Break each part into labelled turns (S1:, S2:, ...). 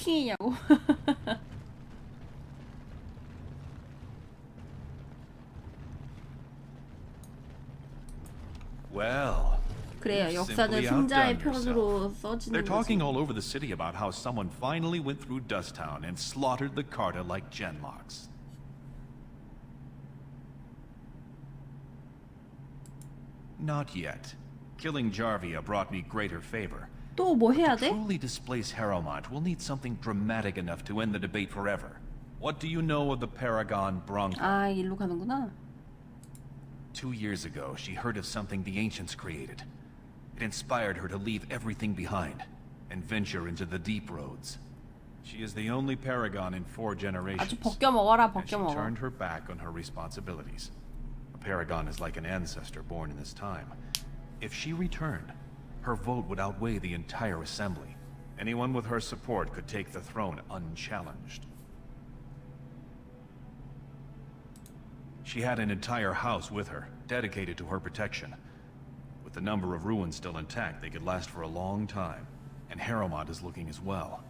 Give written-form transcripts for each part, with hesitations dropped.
S1: 킹이냐고.
S2: Well,
S1: 그래요.
S2: you've
S1: 역사는
S2: simply
S1: 승자의
S2: outdone
S1: 편으로
S2: yourself.
S1: 써지는
S2: They're talking
S1: 거지.
S2: all over the city about how someone finally went through Dusttown and slaughtered the Carta like Genlocks. Not yet. Killing Jarvia brought me greater favor.
S1: 또 뭐 해야
S2: But to
S1: 돼?
S2: truly displace Harrowmont, we'll need something dramatic enough to end the debate forever. What do you know of the Paragon Bronca?
S1: 아, 일로 가는구나.
S2: 2 years ago, she heard of something the Ancients created. It inspired her to leave everything behind and venture into the deep roads. She is the only Paragon in 4 generations.
S1: 아주 벗겨 먹어라,
S2: And she
S1: 벗겨 먹어.
S2: turned her back on her responsibilities. A Paragon is like an ancestor born in this time. If she returned, her vote would outweigh the entire assembly. Anyone with her support could take the throne unchallenged. She had an entire house with her, dedicated to her protection. With the number of ruins still intact, they could last for a long time. And Harrowmont is looking as well.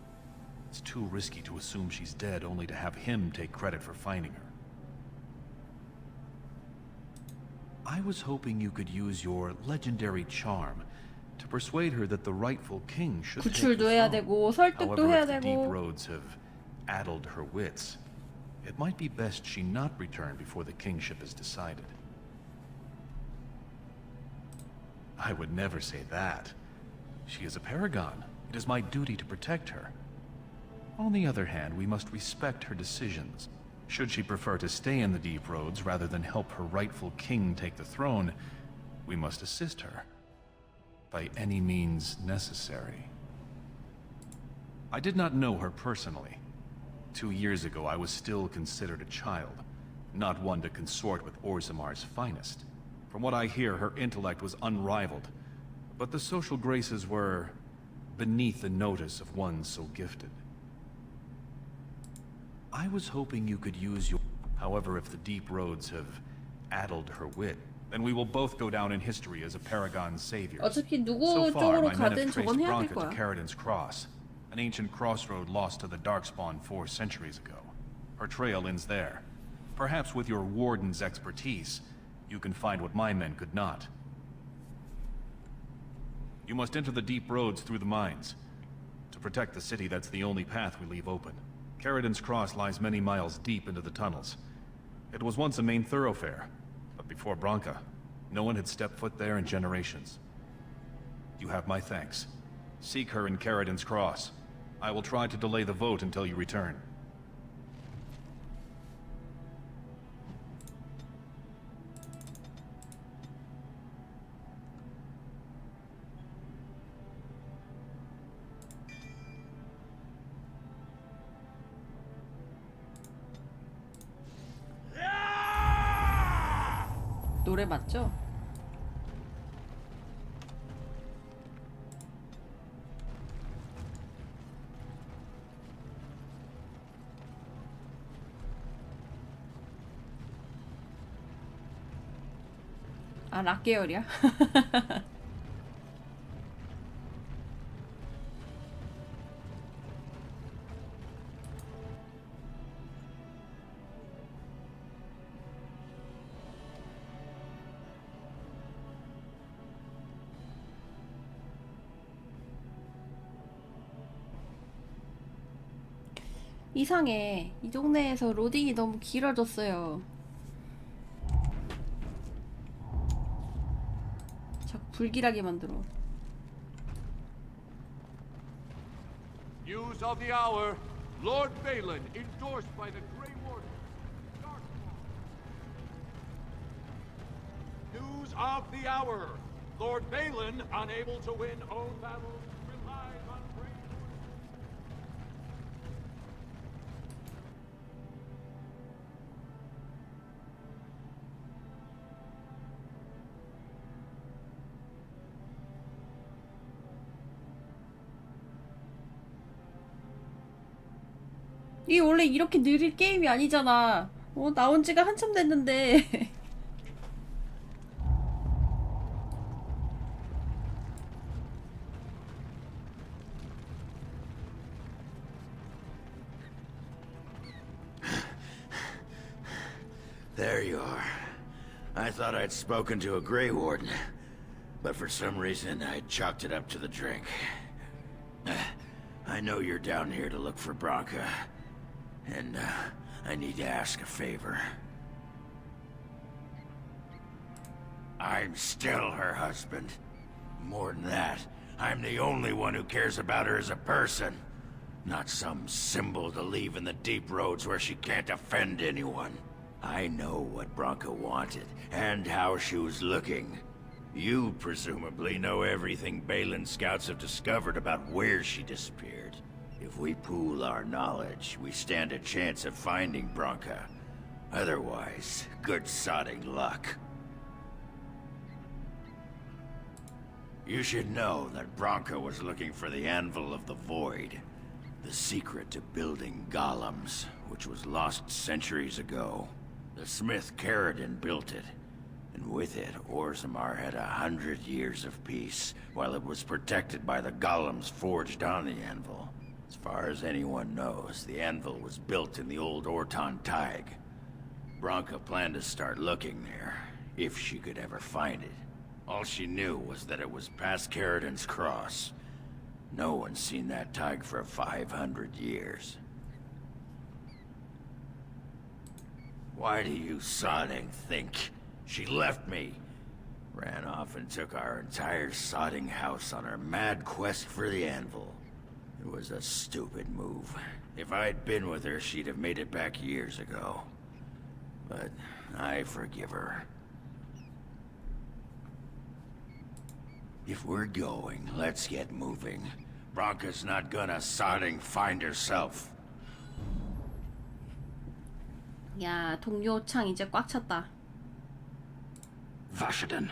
S2: It's too risky to assume she's dead only to have him take credit for finding her. I was hoping you could use your legendary charm to persuade her that the rightful king should take the
S1: 구출도 해야
S2: throne.
S1: 되고 설득도
S2: However,
S1: 해야
S2: if the deep
S1: 되고.
S2: roads have addled her wits, it might be best she not return before the kingship is decided. I would never say that. She is a paragon. It is my duty to protect her. On the other hand, we must respect her decisions. Should she prefer to stay in the deep roads rather than help her rightful king take the throne, we must assist her. By any means necessary. I did not know her personally. 2 years ago, I was still considered a child, not one to consort with Orzammar's finest. From what I hear, her intellect was unrivaled, but the social graces were beneath the notice of one so gifted. I was hoping you could use your... However, if the deep roads have addled her wit, then we will both go down in history as a paragon saviors.
S1: 어차피 누구
S2: So far,
S1: 쪽으로
S2: my men
S1: 가든
S2: have
S1: 저건
S2: traced
S1: 해야 될
S2: Bronca to
S1: 거야.
S2: Caridin's Cross, an ancient crossroad lost to the Darkspawn 4 centuries ago. Her trail ends there. Perhaps with your warden's expertise, you can find what my men could not. You must enter the deep roads through the mines. To protect the city, that's the only path we leave open. Caridin's Cross lies many miles deep into the tunnels. It was once a main thoroughfare, but before Bronca, no one had stepped foot there in generations. You have my thanks. Seek her in Caridin's Cross. I will try to delay the vote until you return.
S1: 노래 맞죠? 아, 락 계열이야? 이상해. 이 동네에서 로딩이 너무 길어졌어요. 자꾸 불길하게 만들어.
S3: News of the hour. Lord Balin, endorsed by the Grey Warden. Darkspawn. News of the hour. Lord Balin, unable to win own battles, relies on Grey Warden.
S1: 이게 원래 이렇게 느릴 게임이 아니잖아. 나온 지가 한참 됐는데.
S4: I thought I'd spoken to a Grey Warden, but for some reason I chalked it up to the drink. I know you're down here to look for Branka, and I need to ask a favor. I'm still her husband. More than that, I'm the only one who cares about her as a person. Not some symbol to leave in the deep roads where she can't offend anyone. I know what Branka wanted, and how she was looking. You presumably know everything Balin scouts have discovered about where she disappeared. If we pool our knowledge, we stand a chance of finding Branka. Otherwise, good sodding luck. You should know that Branka was looking for the Anvil of the Void, the secret to building golems, which was lost centuries ago. The smith Caridin built it, and with it, Orzammar had 100 years of peace, while it was protected by the golems forged on the anvil. As far as anyone knows, the anvil was built in the old Orton Thaig. Branka planned to start looking there, if she could ever find it. All she knew was that it was past Caridin's cross. No one's seen that Thaig for 500 years. Why do you sodding think? She left me. Ran off and took our entire sodding house on her mad quest for the anvil. It was a stupid move. If I'd been with her, she'd have made it back years ago. But I forgive her. If we're going, let's get moving. Branka's not gonna sodding find herself.
S1: 야, 동료창 이제 꽉 찼다.
S4: Vashaden.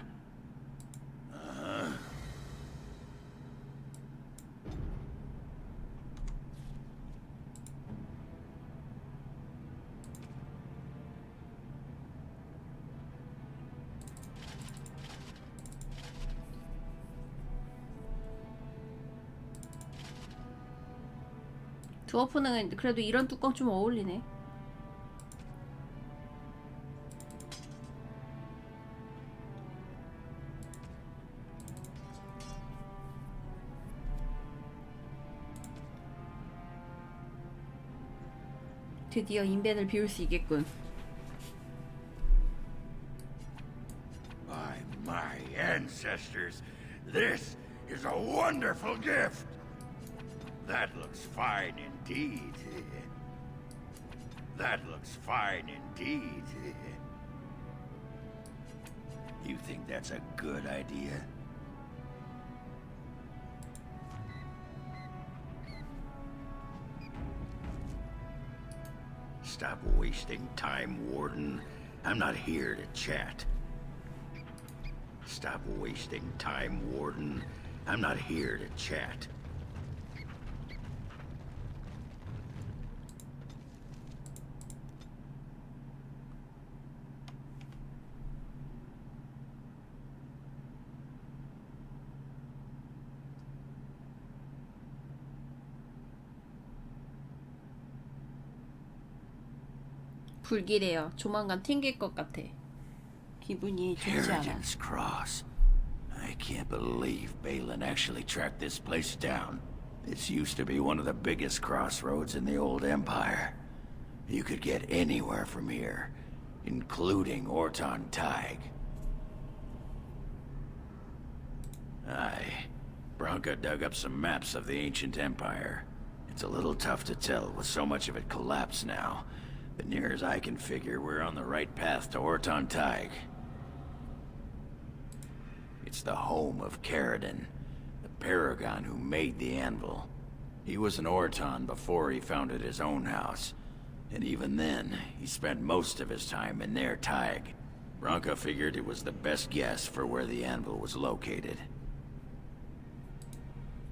S1: 드워프는 그래도 이런 뚜껑 좀 어울리네. 드디어 인벤을 비울 수 있겠군.
S4: By my ancestors, this is a wonderful gift. That looks fine indeed. That looks fine indeed. You think that's a good idea? Stop wasting time, Warden. I'm not here to chat. Stop wasting time, Warden. I'm not here to chat.
S1: 불길해요. 조만간 튕길 것 같아. 기분이 좋지 않아.
S4: Caridin's Cross. I can't believe Balin actually tracked this place down. This used to be one of the biggest crossroads in the old Empire. You could get anywhere from here, including Orton Thaig. Aye. Branka dug up some maps of the ancient Empire. It's a little tough to tell with so much of it collapsed now. But near as I can figure, we're on the right path to Orton Thaig. It's the home of Caridin, the paragon who made the anvil. He was an Orton before he founded his own house. And even then, he spent most of his time in their Thaig. Branka figured it was the best guess for where the anvil was located.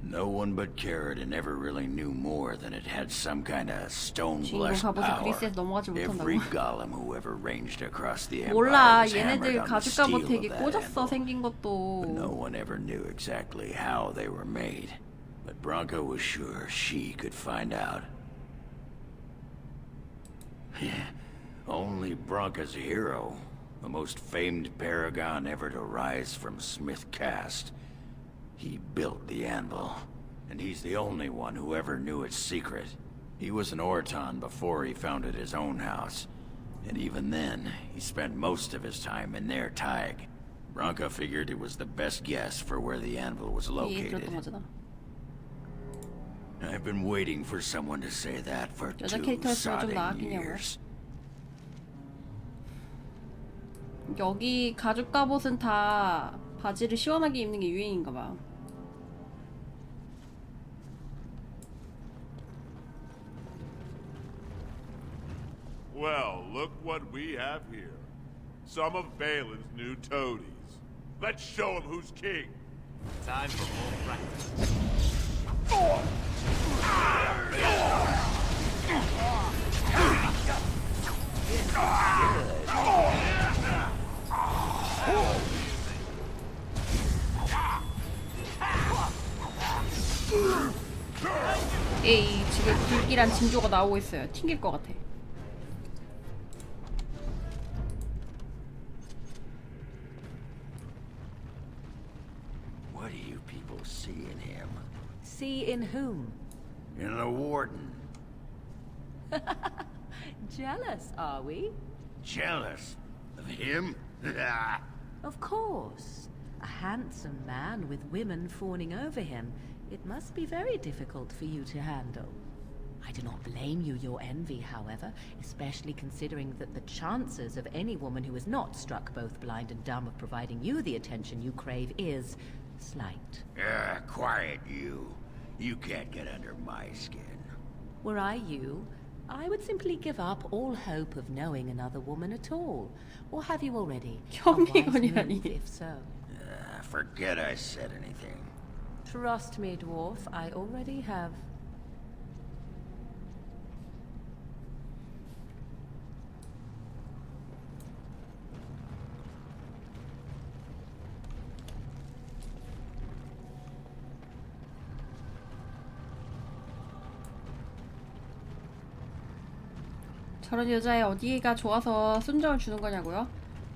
S4: No one but Caridin ever really knew more than it had some kind of stone-blessed
S1: 주인공 갑옷이
S4: power.
S1: 그리스에서 넘어가지
S4: Every
S1: 못한다고?
S4: golem who ever ranged across the empire
S1: 몰라.
S4: was hammered
S1: 얘네들
S4: on the
S1: 가죽
S4: steel
S1: 갑옷
S4: of
S1: 되게
S4: that
S1: 꽂았어.
S4: anvil.
S1: 생긴
S4: But no
S1: 것도.
S4: one ever knew exactly how they were made. But Branka was sure she could find out. Only Branka's hero, the most famed paragon ever to rise from Smith Cast. He built the anvil, and he's the only one who ever knew its secret. He was an Orton before he founded his own house, and even then, he spent most of his time in their Tig. Branka figured it was the best guess for where the anvil was
S1: 이
S4: located.
S1: 그랬던 거잖아.
S4: I've been waiting for someone to say that for
S1: 여자
S4: 2
S1: 캐릭터였으면 좀
S4: sodding
S1: 나았겠냐고요?
S4: years.
S1: 여기 가죽 갑옷은 다 바지를 시원하게 입는 게 유행인가 봐.
S3: Well, look what we have here. Some of Balin's new toadies. Let's show him who's king.
S5: Time for more practice.
S1: 에이, 지금 불길한 징조가 나오고 있어요. 튕길 것 같아.
S4: What do you people see in him?
S6: See in whom?
S4: In the Warden.
S6: Jealous, are we?
S4: Jealous of him?
S6: Of course. A handsome man with women fawning over him. It must be very difficult for you to handle. I do not blame your envy, however, especially considering that the chances of any woman who is not struck both blind and dumb of providing you the attention you crave is slight.
S4: Quiet you. You can't get under my skin.
S6: Were I you, I would simply give up all hope of knowing another woman at all. Or have you already? A wise
S1: 형이라니.
S6: move, if so.
S4: Forget I said anything.
S6: Trust me, dwarf, I already have.
S1: 저런 여자애 어디가 좋아서 순정을 주는 거냐고요?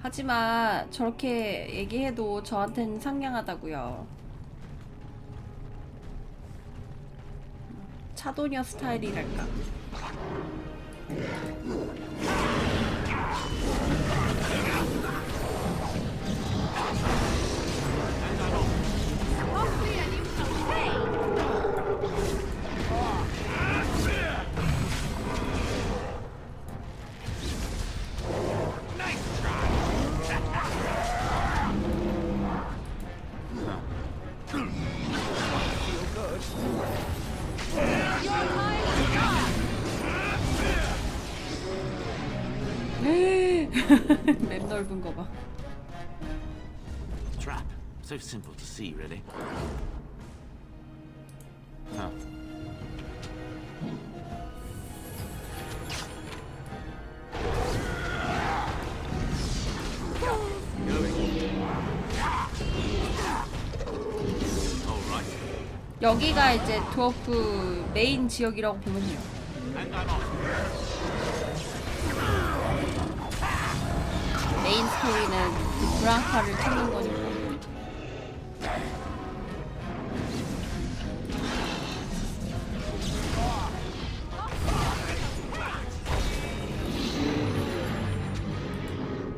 S1: 하지만 저렇게 얘기해도 저한텐 상냥하다고요. 차도녀 스타일이랄까. 맵 넓은 거 봐.
S5: Trap. So simple to see, really. Huh.
S1: 여기가 이제 드워프 메인 지역이라고 보면 돼요. 메인 스토리는 그 브랑카를 찾는 거니까.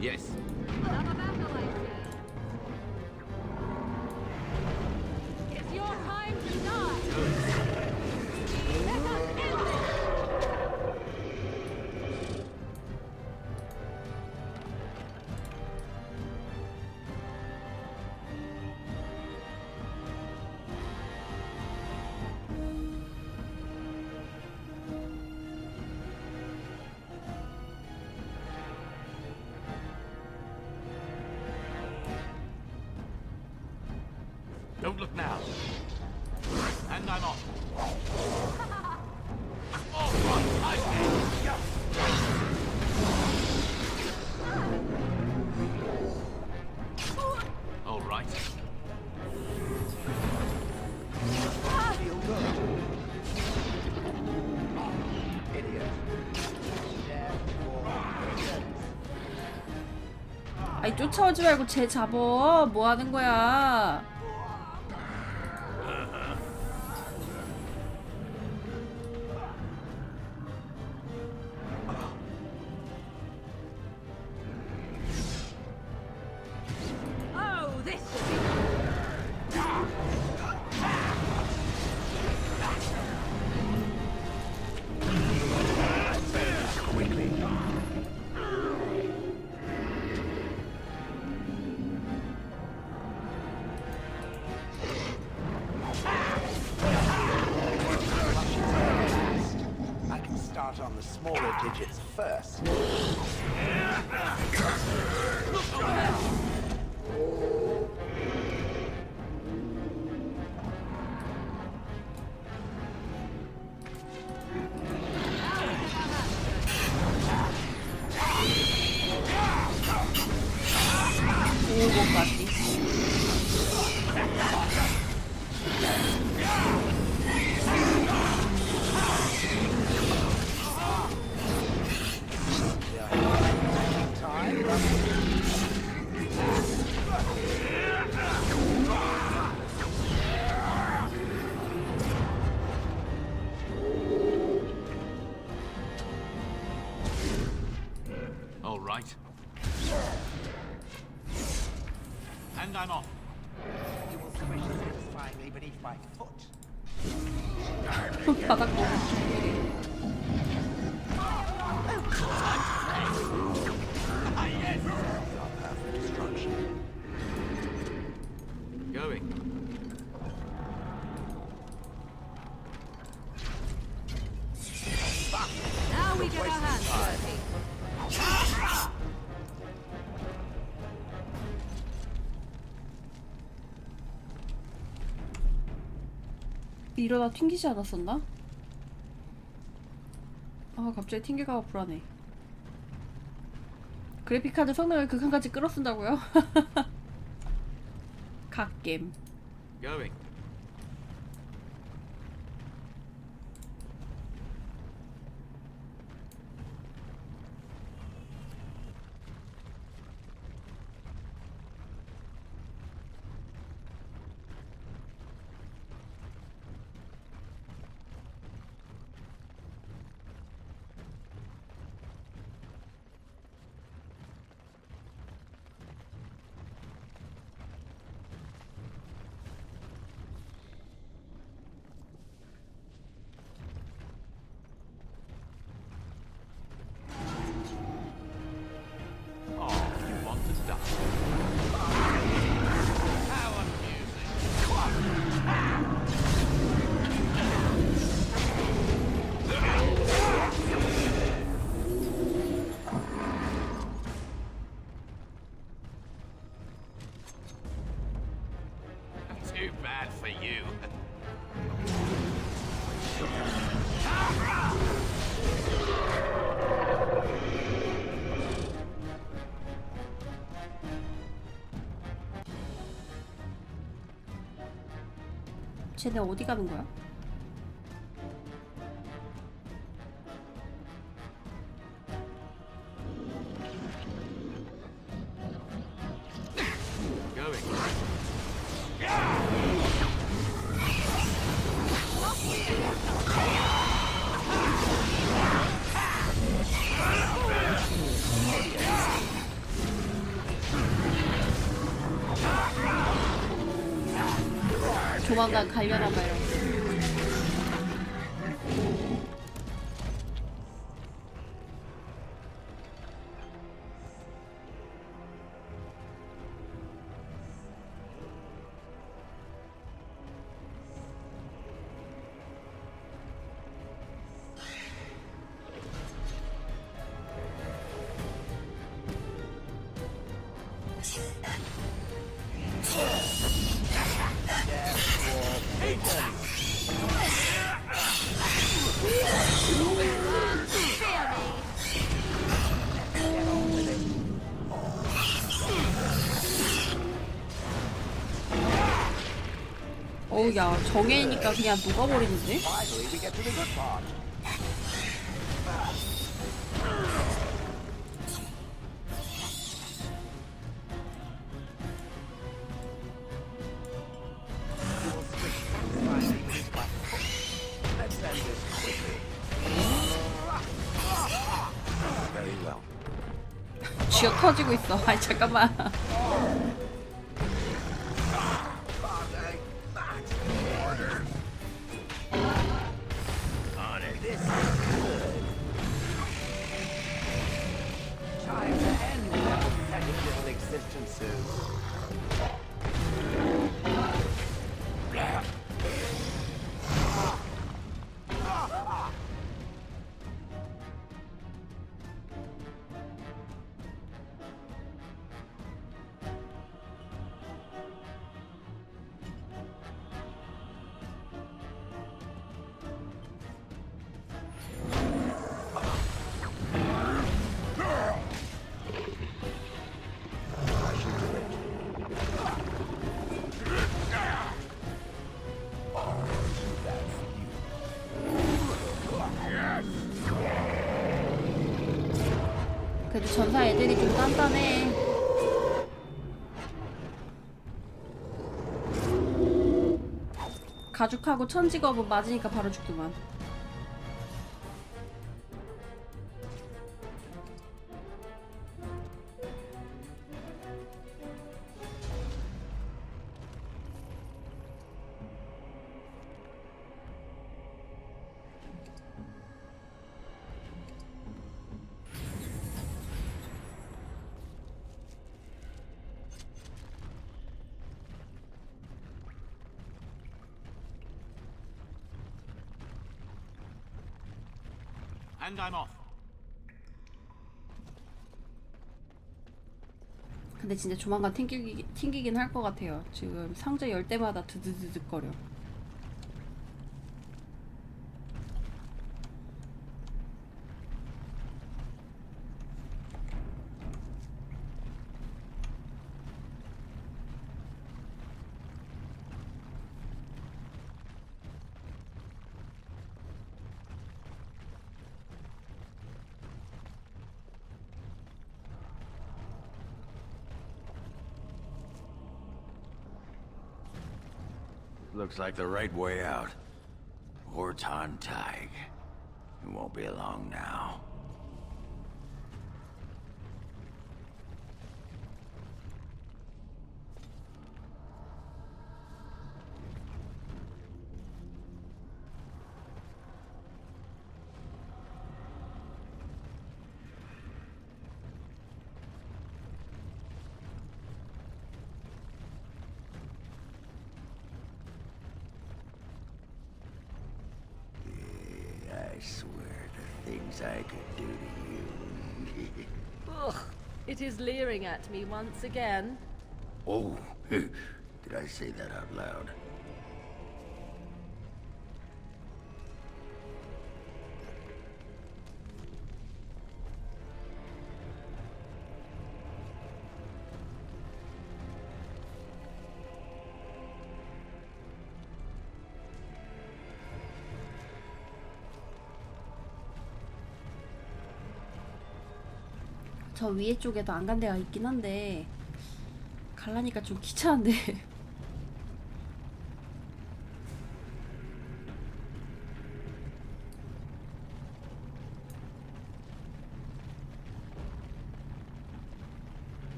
S5: Yes.
S7: It's your time to die. Let us end this.
S5: Don't look now. And I'm off. All right.
S1: 아이 쫓아오지 말고 쟤 잡어. 뭐 하는 거야?
S6: Oh, this
S8: I can start on the smaller digits first.
S1: 오고까지.
S5: All right. And I'm off.
S8: You will squish satisfyingly beneath my foot.
S1: 바닥 보고.
S5: Going.
S6: Now we get our hands dirty.
S1: 이러다 튕기지 않았었나? 아 갑자기 튕길까봐 불안해. 그래픽카드 성능을 극한까지 끌어쓴다고요? 갓겜.
S5: Going. Oh, you want to die? How amusing. Too bad for you.
S1: 쟤네 어디 가는 거야?
S5: Going.
S1: 조만간 갈려나 봐요. 어우 야 정해니까 그냥 녹아버리는데?
S8: Finally, we get to the good part.
S1: 쥐어 터지고 있어. 아니 잠깐만.
S8: Time to end their pathetic little existences.
S1: 그래도 전사 애들이 좀 단단해. 가죽하고 천직업은 맞으니까 바로 죽더만.
S5: And I'm off.
S1: 근데 진짜 조만간 튕기긴 할 것 같아요. 지금 상자 열 때마다 드드드득거려.
S4: Looks like the right way out. Horton Tig. It won't be long now. I swear the things I could do to you.
S6: Ugh, it is leering at me once again.
S4: Oh, did I say that out loud?
S1: 저 위에 쪽에도 안 간 데가 있긴 한데 갈라니까 좀 귀찮은데.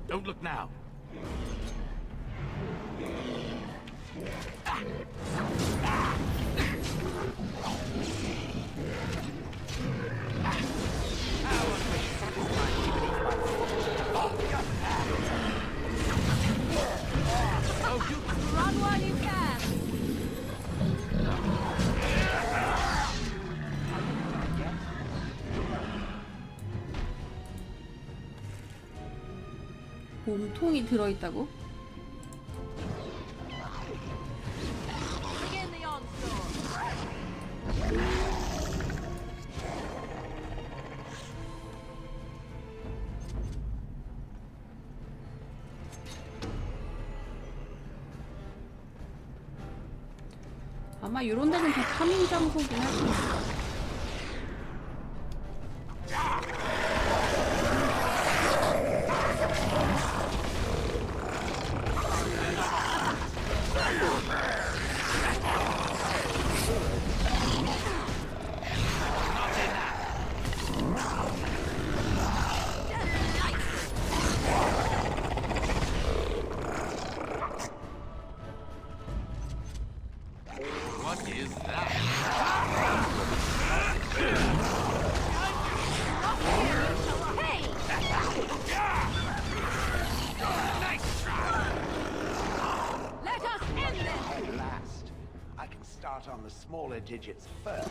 S5: Don't look now.
S7: Run while you can.
S1: 몸통이 들어있다고?
S7: Begin the onslaught.
S1: 아마 요런 데는 다 파밍 장소긴 할 거야.
S8: on the smaller digits first.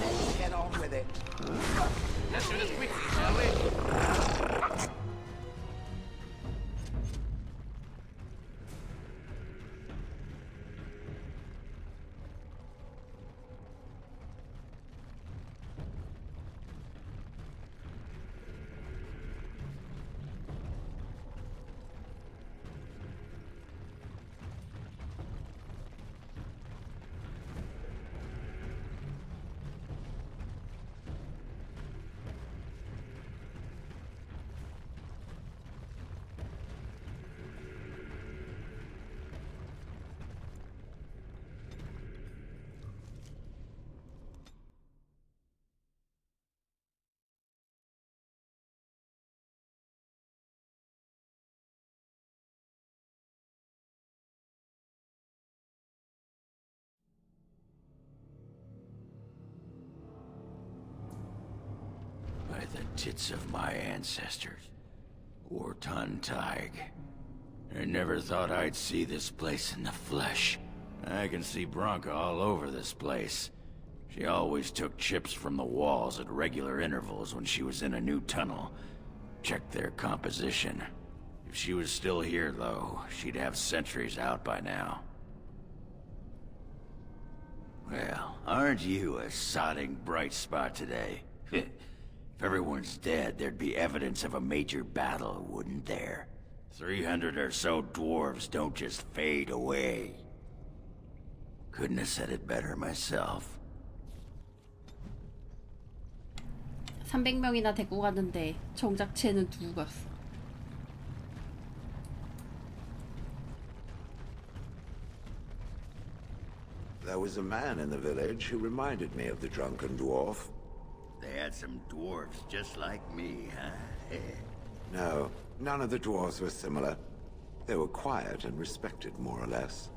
S8: Let's get on with it.
S5: Let's do this quickly, shall we?
S4: By the tits of my ancestors, Orton Tig. I never thought I'd see this place in the flesh. I can see Bronca all over this place. She always took chips from the walls at regular intervals when she was in a new tunnel. Checked their composition. If she was still here, though, she'd have sentries out by now. Well, aren't you a sodding bright spot today? If everyone's dead, there'd be evidence of a major battle, wouldn't there? 300 or so dwarves don't just fade away. Couldn't have said it better myself.
S1: 300명이나 데리고 갔는데 정작 쟤는 두고 갔어.
S9: There was a man in the village who reminded me of the drunken dwarf.
S4: They had some dwarves just like me, huh?
S9: No, none of the dwarves were similar. They were quiet and respected, more or less.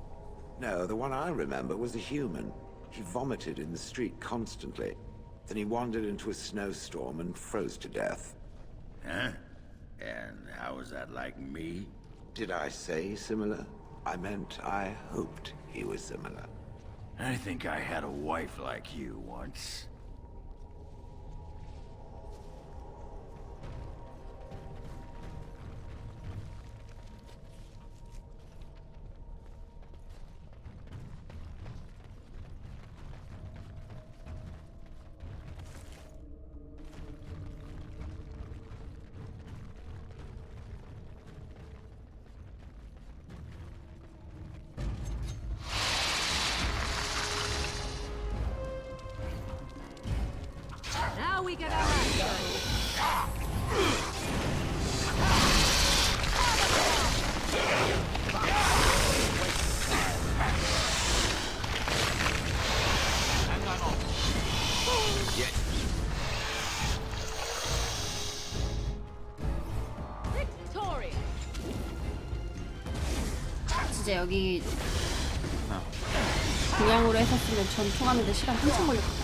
S9: No, the one I remember was a human. He vomited in the street constantly. Then he wandered into a snowstorm and froze to death.
S4: Huh? And how was that like me?
S9: Did I say similar? I meant I hoped he was similar.
S4: I think I had a wife like you once.
S7: Now we get our act.
S5: Hang on off.
S7: Victoria.
S1: 진짜 여기 그냥으로 했었으면 전투하는데 시간 한참 걸렸겠다.